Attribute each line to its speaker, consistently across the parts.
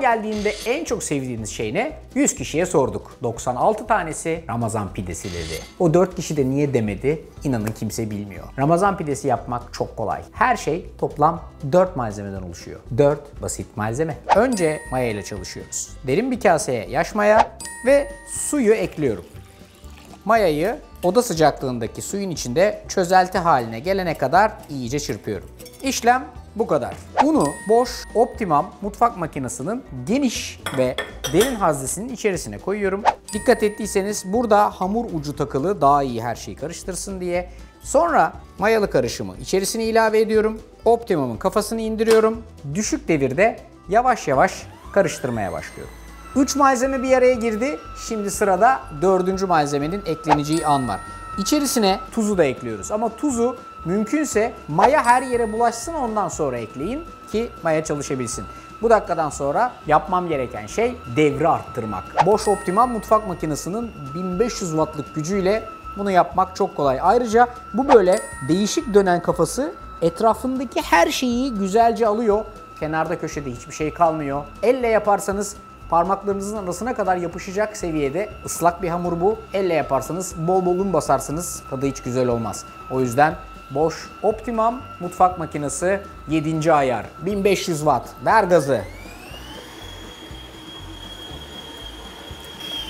Speaker 1: geldiğinde en çok sevdiğiniz şey ne? 100 kişiye sorduk. 96 tanesi Ramazan pidesi dedi. O 4 kişi de niye demedi? İnanın kimse bilmiyor. Ramazan pidesi yapmak çok kolay. Her şey toplam 4 malzemeden oluşuyor. 4 basit malzeme. Önce maya ile çalışıyoruz. Derin bir kaseye yaş maya ve suyu ekliyorum. Mayayı oda sıcaklığındaki suyun içinde çözelti haline gelene kadar iyice çırpıyorum. İşlem bu kadar. Unu boş Optimum mutfak makinesinin geniş ve derin haznesinin içerisine koyuyorum. Dikkat ettiyseniz burada hamur ucu takılı, daha iyi her şeyi karıştırsın diye. Sonra mayalı karışımı içerisine ilave ediyorum. Optimum'un kafasını indiriyorum. Düşük devirde yavaş yavaş karıştırmaya başlıyorum. 3 malzeme bir araya girdi. Şimdi sırada 4. malzemenin ekleneceği an var. İçerisine tuzu da ekliyoruz. Ama tuzu mümkünse maya her yere bulaşsın, ondan sonra ekleyin ki maya çalışabilsin. Bu dakikadan sonra yapmam gereken şey devri arttırmak. Bosch Optimum mutfak makinesinin 1500 wattlık gücüyle bunu yapmak çok kolay. Ayrıca bu böyle değişik dönen kafası etrafındaki her şeyi güzelce alıyor. Kenarda köşede hiçbir şey kalmıyor. Elle yaparsanız parmaklarınızın arasına kadar yapışacak seviyede ıslak bir hamur bu. Elle yaparsanız bol bol un basarsınız, tadı hiç güzel olmaz. O yüzden Bosch Optimum mutfak makinesi 7. ayar 1500 watt. Ver gazı.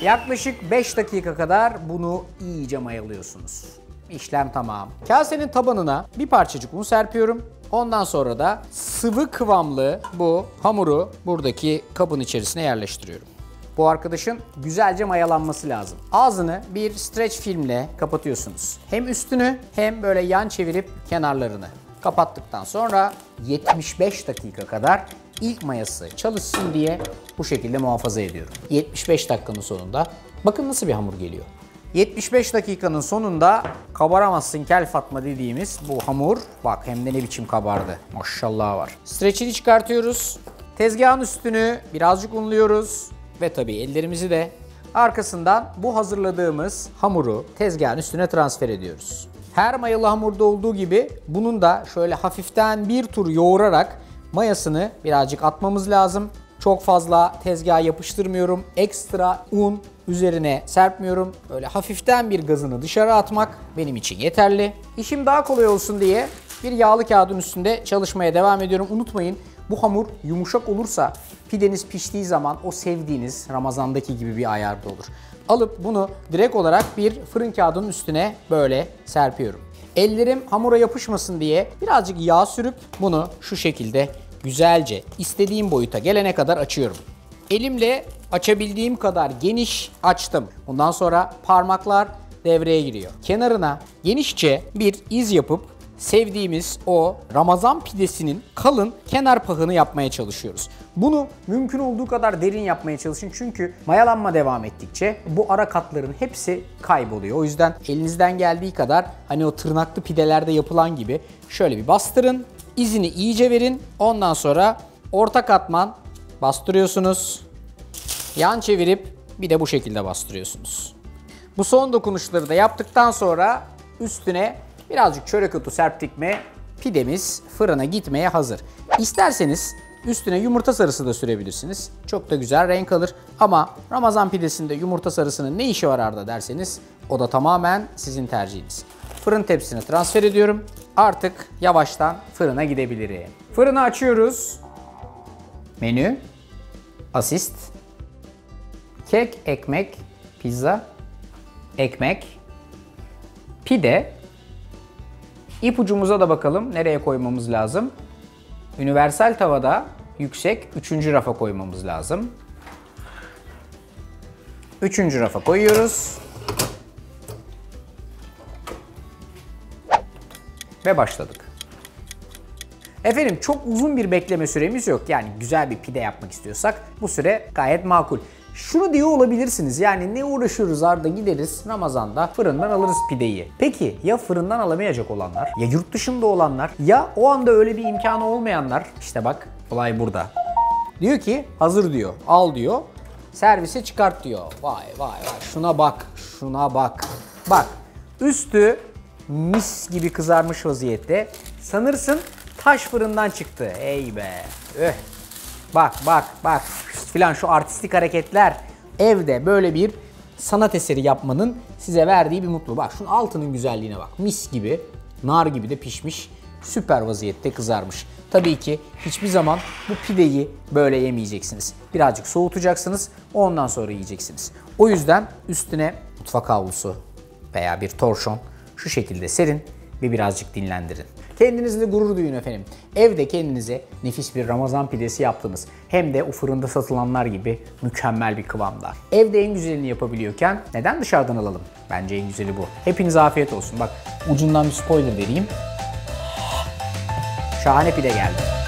Speaker 1: Yaklaşık 5 dakika kadar bunu iyice mayalıyorsunuz. İşlem tamam. Kasenin tabanına bir parçacık un serpiyorum. Ondan sonra da sıvı kıvamlı bu hamuru buradaki kabın içerisine yerleştiriyorum. Bu arkadaşın güzelce mayalanması lazım. Ağzını bir streç filmle kapatıyorsunuz. Hem üstünü hem böyle yan çevirip kenarlarını. Kapattıktan sonra 75 dakika kadar ilk mayası çalışsın diye bu şekilde muhafaza ediyorum. 75 dakikanın sonunda bakın nasıl bir hamur geliyor. 75 dakikanın sonunda kabaramazsın kel Fatma dediğimiz bu hamur, bak hem de ne biçim kabardı. Maşallah var. Streçini çıkartıyoruz. Tezgahın üstünü birazcık unluyoruz ve tabii ellerimizi de arkasından bu hazırladığımız hamuru tezgahın üstüne transfer ediyoruz. Her mayalı hamurda olduğu gibi bunun da şöyle hafiften bir tur yoğurarak mayasını birazcık atmamız lazım. Çok fazla tezgaha yapıştırmıyorum. Ekstra un üzerine serpmiyorum. Böyle hafiften bir gazını dışarı atmak benim için yeterli. İşim daha kolay olsun diye bir yağlı kağıdın üstünde çalışmaya devam ediyorum. Unutmayın, bu hamur yumuşak olursa pideniz piştiği zaman o sevdiğiniz Ramazan'daki gibi bir ayarda olur. Alıp bunu direkt olarak bir fırın kağıdının üstüne böyle serpiyorum. Ellerim hamura yapışmasın diye birazcık yağ sürüp bunu şu şekilde güzelce istediğim boyuta gelene kadar açıyorum. Elimle açabildiğim kadar geniş açtım. Bundan sonra parmaklar devreye giriyor. Kenarına genişçe bir iz yapıp sevdiğimiz o Ramazan pidesinin kalın kenar pahını yapmaya çalışıyoruz. Bunu mümkün olduğu kadar derin yapmaya çalışın çünkü mayalanma devam ettikçe bu ara katların hepsi kayboluyor. O yüzden elinizden geldiği kadar hani o tırnaklı pidelerde yapılan gibi şöyle bir bastırın, izini iyice verin. Ondan sonra orta katman bastırıyorsunuz. Yan çevirip bir de bu şekilde bastırıyorsunuz. Bu son dokunuşları da yaptıktan sonra üstüne birazcık çörek otu serptik mi pidemiz fırına gitmeye hazır. İsterseniz üstüne yumurta sarısı da sürebilirsiniz. Çok da güzel renk alır. Ama Ramazan pidesinde yumurta sarısının ne işi var Arda derseniz o da tamamen sizin tercihiniz. Fırın tepsisine transfer ediyorum. Artık yavaştan fırına gidebilirim. Fırını açıyoruz. Menü, asist, kek, ekmek, pizza, ekmek, pide. İpucumuza da bakalım nereye koymamız lazım. Universal tavada yüksek 3. rafa koymamız lazım. 3. rafa koyuyoruz. Ve başladık. Efendim çok uzun bir bekleme süremiz yok. Yani güzel bir pide yapmak istiyorsak bu süre gayet makul. Şunu diyor olabilirsiniz, yani ne uğraşıyoruz Arda, gideriz Ramazan'da fırından alırız pideyi. Peki ya fırından alamayacak olanlar, ya yurt dışında olanlar, ya o anda öyle bir imkanı olmayanlar? İşte bak olay burada. Diyor ki hazır diyor, al diyor, servise çıkart diyor. Vay vay vay, şuna bak, şuna bak. Bak üstü mis gibi kızarmış vaziyette. Sanırsın taş fırından çıktı. Ey be. Bak bak bak. filan, şu artistik hareketler, evde böyle bir sanat eseri yapmanın size verdiği bir mutluluk. Bak şunun altının güzelliğine bak. Mis gibi, nar gibi de pişmiş, süper vaziyette kızarmış. Tabii ki hiçbir zaman bu pideyi böyle yemeyeceksiniz. Birazcık soğutacaksınız, ondan sonra yiyeceksiniz. O yüzden üstüne mutfak havlusu veya bir torşon şu şekilde serin ve birazcık dinlendirin. Kendinizle gurur duyun efendim. Evde kendinize nefis bir Ramazan pidesi yaptınız. Hem de o fırında satılanlar gibi mükemmel bir kıvamda. Evde en güzelini yapabiliyorken neden dışarıdan alalım? Bence en güzeli bu. Hepinize afiyet olsun. Bak ucundan bir spoiler vereyim. Şahane pide geldi.